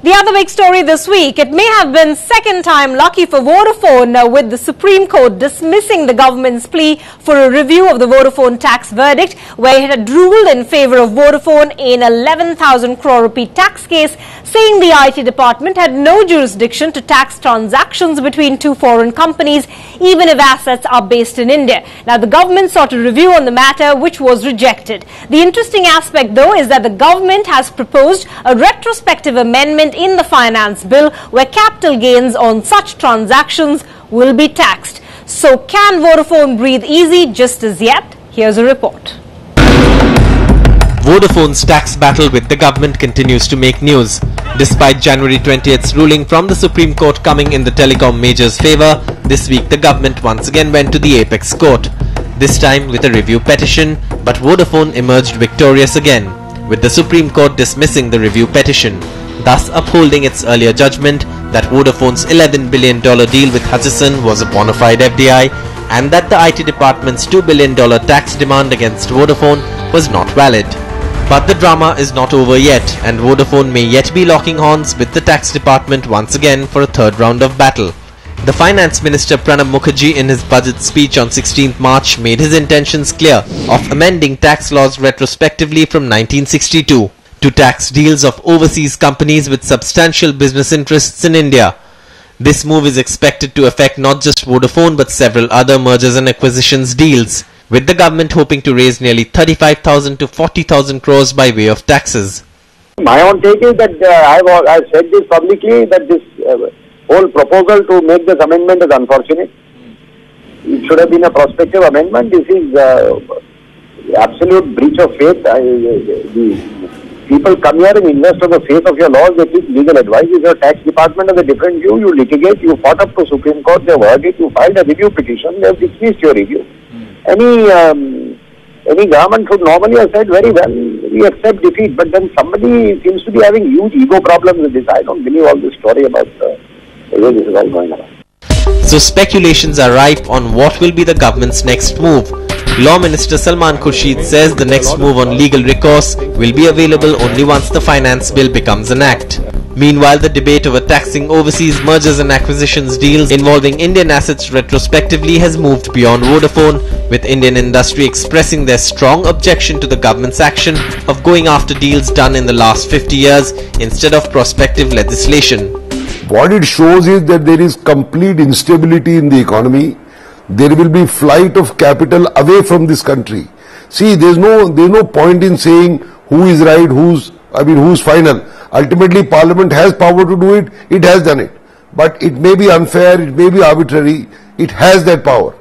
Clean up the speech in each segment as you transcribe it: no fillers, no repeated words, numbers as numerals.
The other big story this week, it may have been second time lucky for Vodafone with the Supreme Court dismissing the government's plea for a review of the Vodafone tax verdict, where it had ruled in favour of Vodafone in 11,000 crore rupee tax case, saying the IT department had no jurisdiction to tax transactions between two foreign companies, even if assets are based in India. Now, the government sought a review on the matter, which was rejected. The interesting aspect, though, is that the government has proposed a retrospective amendment in the finance bill where capital gains on such transactions will be taxed. So can Vodafone breathe easy just as yet? Here's a report. Vodafone's tax battle with the government continues to make news. Despite January 20th's ruling from the Supreme Court coming in the telecom major's favour, this week the government once again went to the apex court. This time with a review petition, but Vodafone emerged victorious again, with the Supreme Court dismissing the review petition, thus upholding its earlier judgment that Vodafone's $11 billion deal with Hutchison was a bona fide FDI and that the IT department's $2 billion tax demand against Vodafone was not valid. But the drama is not over yet, and Vodafone may yet be locking horns with the tax department once again for a third round of battle. The Finance Minister Pranab Mukherjee in his budget speech on 16th March made his intentions clear of amending tax laws retrospectively from 1962 to tax deals of overseas companies with substantial business interests in India. This move is expected to affect not just Vodafone but several other mergers and acquisitions deals, with the government hoping to raise nearly 35,000 to 40,000 crores by way of taxes. My own take is that I've said this publicly, that this whole proposal to make this amendment is unfortunate. It should have been a prospective amendment. This is absolute breach of faith. People come here and invest on the faith of your laws. They take legal advice. If your tax department has a different view, you litigate. You fought up to Supreme Court. They have heard it. You filed a review petition. They have dismissed your review. Any government should normally have said, very well, we accept defeat. But then somebody seems to be having huge ego problems with this. I don't believe all this story about the way this is all going on. So speculations are rife on what will be the government's next move. Law Minister Salman Khurshid says the next move on legal recourse will be available only once the finance bill becomes an act. Meanwhile, the debate over taxing overseas mergers and acquisitions deals involving Indian assets retrospectively has moved beyond Vodafone, with Indian industry expressing their strong objection to the government's action of going after deals done in the last 50 years instead of prospective legislation. What it shows is that there is complete instability in the economy. There will be flight of capital away from this country. See, there's no point in saying who is right, who's final. Ultimately, Parliament has power to do it. It has done it. But it may be unfair, it may be arbitrary. It has that power.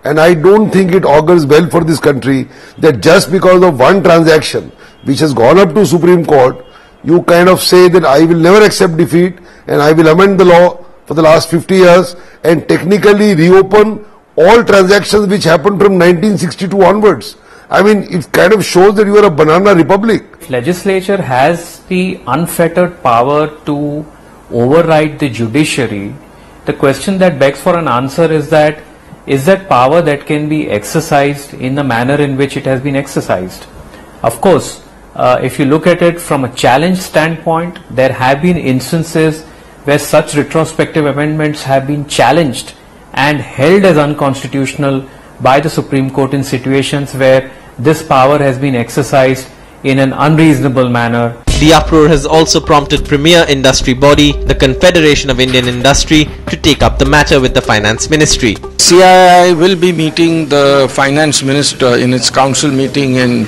And I don't think it augurs well for this country that just because of one transaction which has gone up to Supreme Court, you kind of say that I will never accept defeat and I will amend the law for the last 50 years and technically reopen all transactions which happened from 1962 onwards. I mean, it kind of shows that you are a banana republic. Legislature has the unfettered power to override the judiciary. The question that begs for an answer is that power that can be exercised in the manner in which it has been exercised? Of course, if you look at it from a challenge standpoint, there have been instances where such retrospective amendments have been challenged and held as unconstitutional by the Supreme Court in situations where this power has been exercised in an unreasonable manner. The uproar has also prompted premier industry body, the Confederation of Indian Industry, to take up the matter with the Finance Ministry. CII will be meeting the Finance Minister in its council meeting in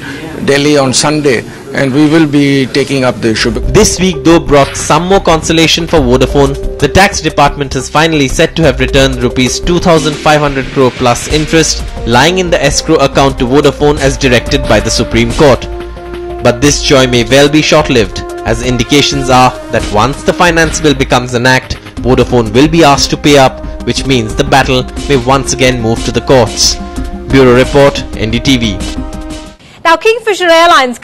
Delhi on Sunday, and we will be taking up the issue. This week, though, brought some more consolation for Vodafone. The tax department is finally said to have returned rupees 2,500 crore plus interest lying in the escrow account to Vodafone as directed by the Supreme Court. But this joy may well be short-lived, as indications are that once the finance bill becomes an act, Vodafone will be asked to pay up, which means the battle may once again move to the courts. Bureau Report, NDTV. Now, Kingfisher Airlines